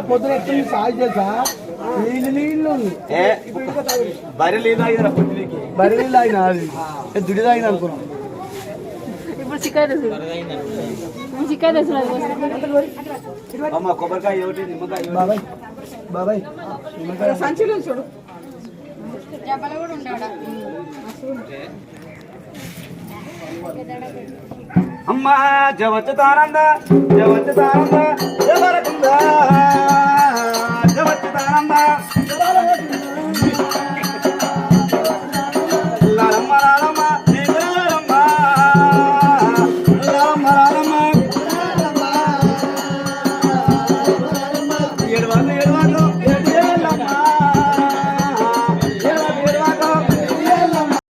పొద్దున ఎత్తుంది సాగు తెలుసా నీళ్ళు బరి నీళ్ళు తాగిన బరి నీళ్ళు తాగిన అది దుడి తాగిన అనుకున్నాం. అమ్మ కొబ్బరికాయ ఒకటి నిమ్మకాయ బాబాయ్ బాబాయ్ సంచిలో చూడు అమ్మ జవచ్చుతానంద జవచ్చుతానంద జవరకుంద జవచ్చుతానంద